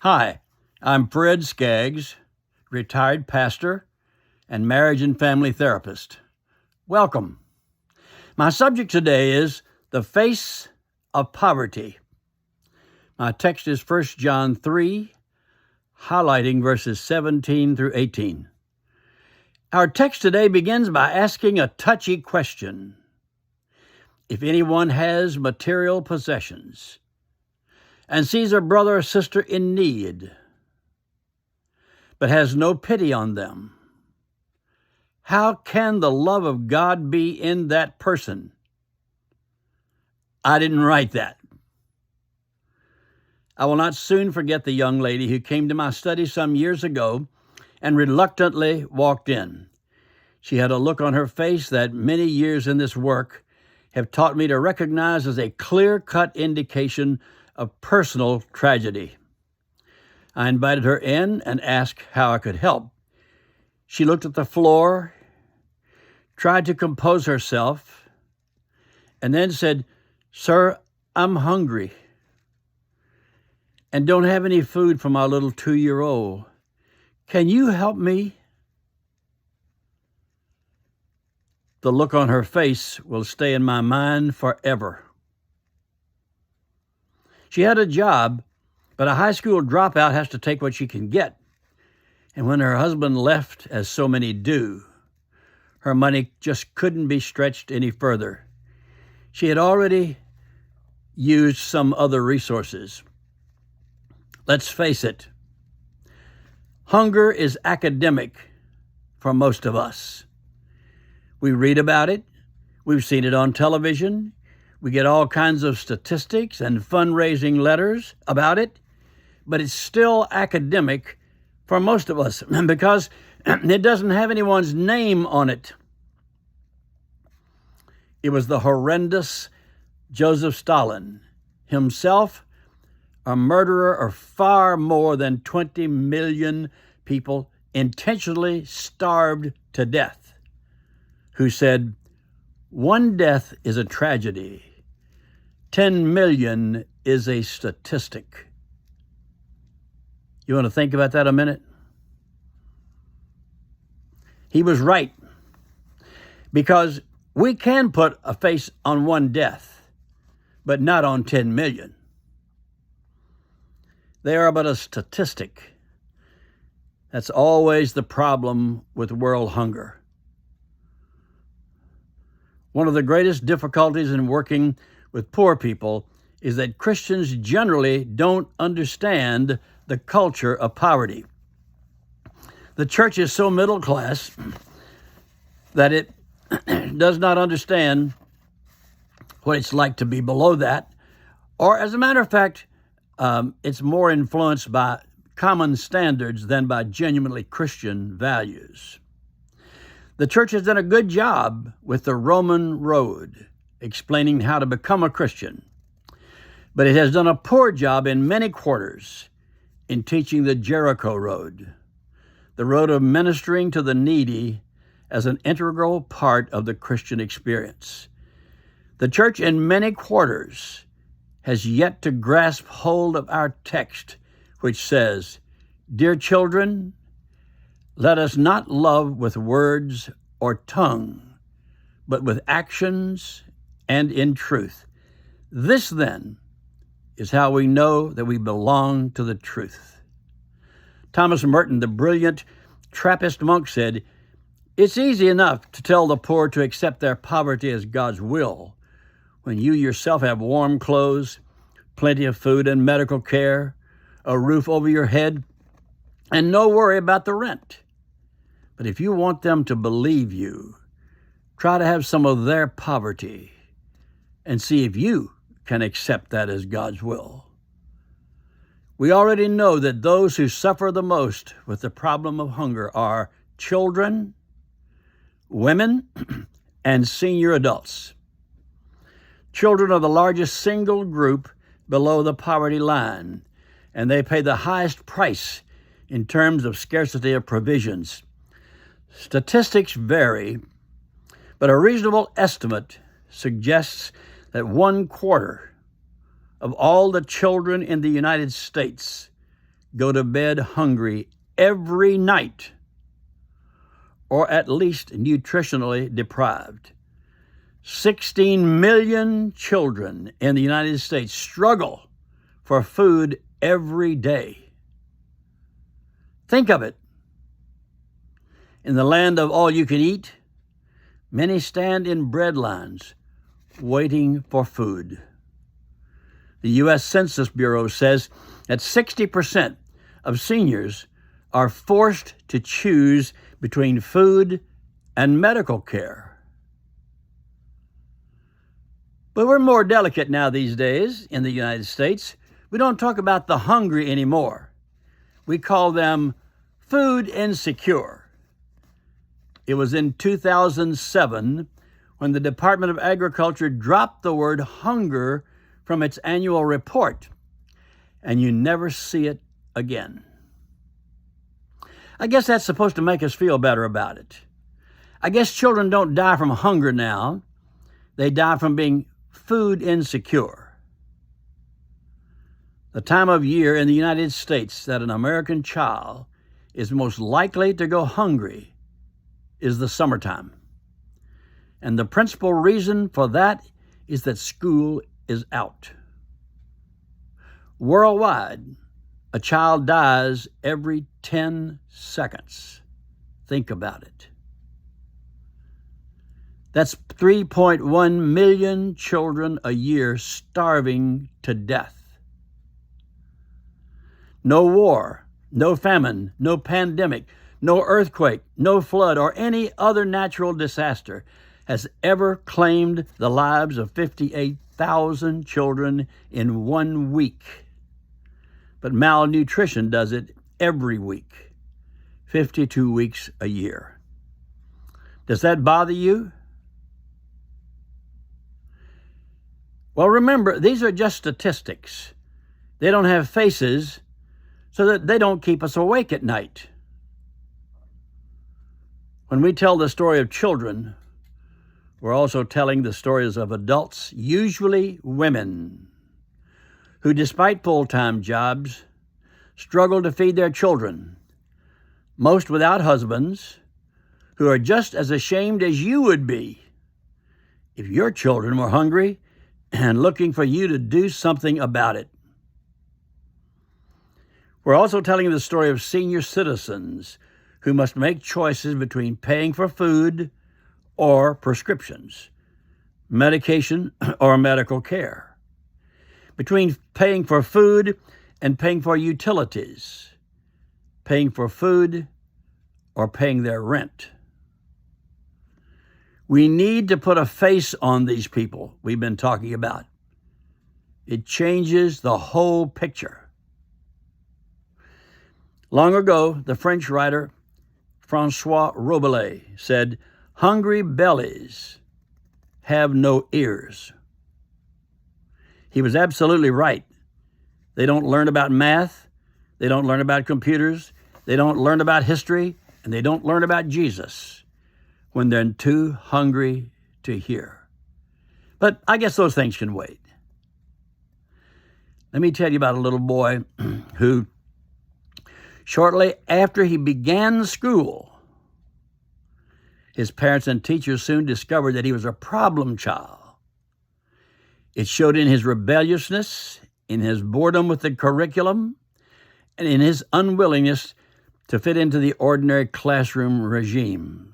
Hi, I'm Fred Skaggs, retired pastor and marriage and family therapist. Welcome. My subject today is the face of poverty. My text is 1 John 3, highlighting verses 17 through 18. Our text today begins by asking a touchy question. If anyone has material possessions and sees a brother or sister in need, but has no pity on them, how can the love of God be in that person? I didn't write that. I will not soon forget the young lady who came to my study some years ago and reluctantly walked in. She had a look on her face that many years in this work have taught me to recognize as a clear-cut indication of personal tragedy. I invited her in and asked how I could help. She looked at the floor, tried to compose herself, and then said, "Sir, I'm hungry and don't have any food for my little 2-year-old. Can you help me?" The look on her face will stay in my mind forever. She had a job, but a high school dropout has to take what she can get. And when her husband left, as so many do, her money just couldn't be stretched any further. She had already used some other resources. Let's face it, hunger is academic for most of us. We read about it, we've seen it on television, we get all kinds of statistics and fundraising letters about it, but it's still academic for most of us because it doesn't have anyone's name on it. It was the horrendous Joseph Stalin, himself a murderer of far more than 20 million people intentionally starved to death, who said, "One death is a tragedy. 10 million is a statistic." You want to think about that a minute? He was right, because we can put a face on one death, but not on 10 million. They are but a statistic. That's always the problem with world hunger. One of the greatest difficulties in working with poor people is that Christians generally don't understand the culture of poverty. The church is so middle class that it does not understand what it's like to be below that, or as a matter of fact, it's more influenced by common standards than by genuinely Christian values. The church has done a good job with the Roman road, explaining how to become a Christian, but it has done a poor job in many quarters in teaching the Jericho road, the road of ministering to the needy as an integral part of the Christian experience. The church in many quarters has yet to grasp hold of our text, which says, "Dear children, let us not love with words or tongue, but with actions and in truth. This then is how we know that we belong to the truth." Thomas Merton, the brilliant Trappist monk, said, "It's easy enough to tell the poor to accept their poverty as God's will when you yourself have warm clothes, plenty of food and medical care, a roof over your head, and no worry about the rent. But if you want them to believe you, try to have some of their poverty and see if you can accept that as God's will." We already know that those who suffer the most with the problem of hunger are children, women, and senior adults. Children are the largest single group below the poverty line, and they pay the highest price in terms of scarcity of provisions. Statistics vary, but a reasonable estimate suggests that 1/4 of all the children in the United States go to bed hungry every night, or at least nutritionally deprived. 16 million children in the United States struggle for food every day. Think of it. In the land of all you can eat, many stand in bread lines waiting for food. The U.S. Census Bureau says that 60% of seniors are forced to choose between food and medical care. But we're more delicate now these days in the United States. We don't talk about the hungry anymore. We call them food insecure. It was in 2007 when the Department of Agriculture dropped the word hunger from its annual report, and you never see it again. I guess that's supposed to make us feel better about it. I guess children don't die from hunger now. They die from being food insecure. The time of year in the United States that an American child is most likely to go hungry is the summertime. And the principal reason for that is that school is out. Worldwide, a child dies every 10 seconds. Think about it. That's 3.1 million children a year starving to death. No war, no famine, no pandemic, no earthquake, no flood, or any other natural disaster has ever claimed the lives of 58,000 children in 1 week. But malnutrition does it every week, 52 weeks a year. Does that bother you? Well, remember, these are just statistics. They don't have faces, so that they don't keep us awake at night. When we tell the story of children, we're also telling the stories of adults, usually women, who, despite full-time jobs, struggle to feed their children, most without husbands, who are just as ashamed as you would be if your children were hungry and looking for you to do something about it. We're also telling the story of senior citizens who must make choices between paying for food or prescriptions, medication or medical care, between paying for food and paying for utilities, paying for food or paying their rent. We need to put a face on these people we've been talking about. It changes the whole picture. Long ago, the French writer François Rabelais said, "Hungry bellies have no ears." He was absolutely right. They don't learn about math, they don't learn about computers, they don't learn about history, and they don't learn about Jesus when they're too hungry to hear. But I guess those things can wait. Let me tell you about a little boy who, shortly after he began school, his parents and teachers soon discovered that he was a problem child. It showed in his rebelliousness, in his boredom with the curriculum, and in his unwillingness to fit into the ordinary classroom regime.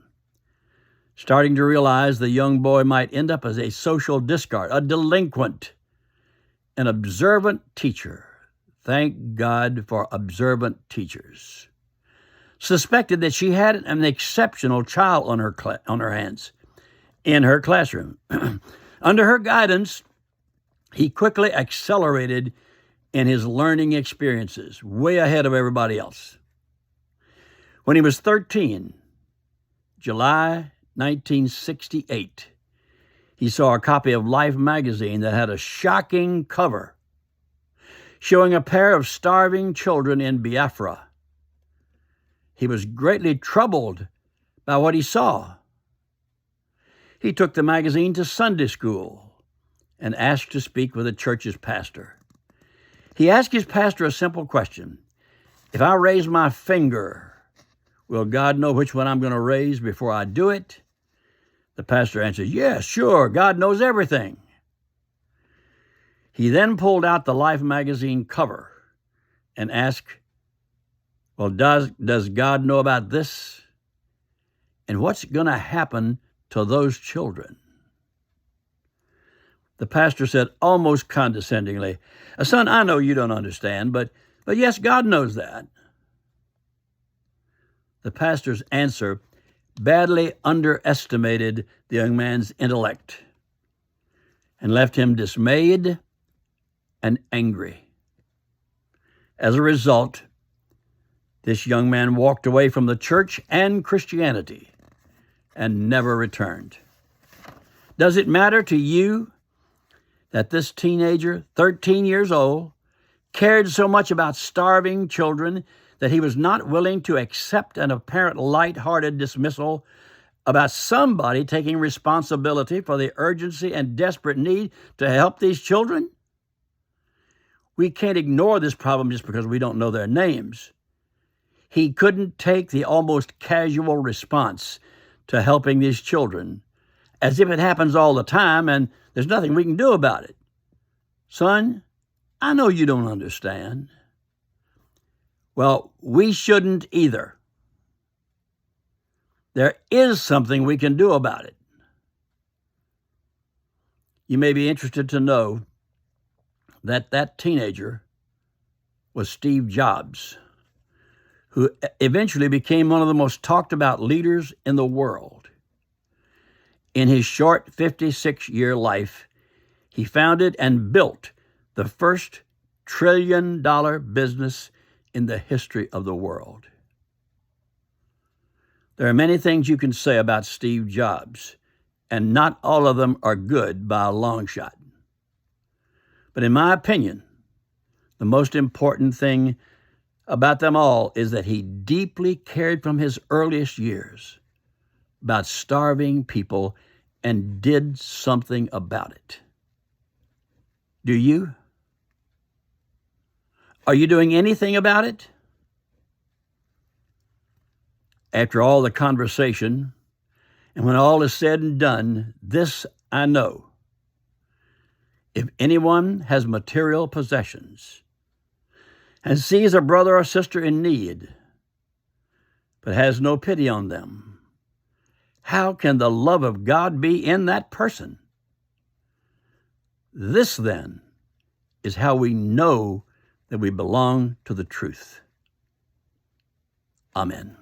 Starting to realize the young boy might end up as a social discard, a delinquent, an observant teacher. Thank God for observant teachers. Suspected that she had an exceptional child on her hands in her classroom. Under her guidance, he quickly accelerated in his learning experiences, way ahead of everybody else. When he was 13, July 1968, he saw a copy of Life magazine that had a shocking cover showing a pair of starving children in Biafra. He was greatly troubled by what he saw. He took the magazine to Sunday school and asked to speak with the church's pastor. He asked his pastor a simple question: If I raise my finger, will God know which one I'm going to raise before I do it? The pastor answered, yes, sure, God knows everything. He then pulled out the Life magazine cover and asked, well, does God know about this? And what's going to happen to those children? The pastor said almost condescendingly, son, I know you don't understand, but yes, God knows that. The pastor's answer badly underestimated the young man's intellect and left him dismayed and angry. As a result, this young man walked away from the church and Christianity and never returned. Does it matter to you that this teenager, 13 years old, cared so much about starving children that he was not willing to accept an apparent light-hearted dismissal about somebody taking responsibility for the urgency and desperate need to help these children? We can't ignore this problem just because we don't know their names. He couldn't take the almost casual response to helping these children as if it happens all the time and there's nothing we can do about it. Son, I know you don't understand. Well, we shouldn't either. There is something we can do about it. You may be interested to know that teenager was Steve Jobs, who eventually became one of the most talked about leaders in the world. In his short 56-year life, he founded and built the first trillion-dollar business in the history of the world. There are many things you can say about Steve Jobs, and not all of them are good by a long shot. But in my opinion, the most important thing about them all is that he deeply cared from his earliest years about starving people and did something about it. Do you? Are you doing anything about it? After all the conversation, and when all is said and done, this I know. If anyone has material possessions and sees a brother or sister in need, but has no pity on them, how can the love of God be in that person? This, then, is how we know that we belong to the truth. Amen.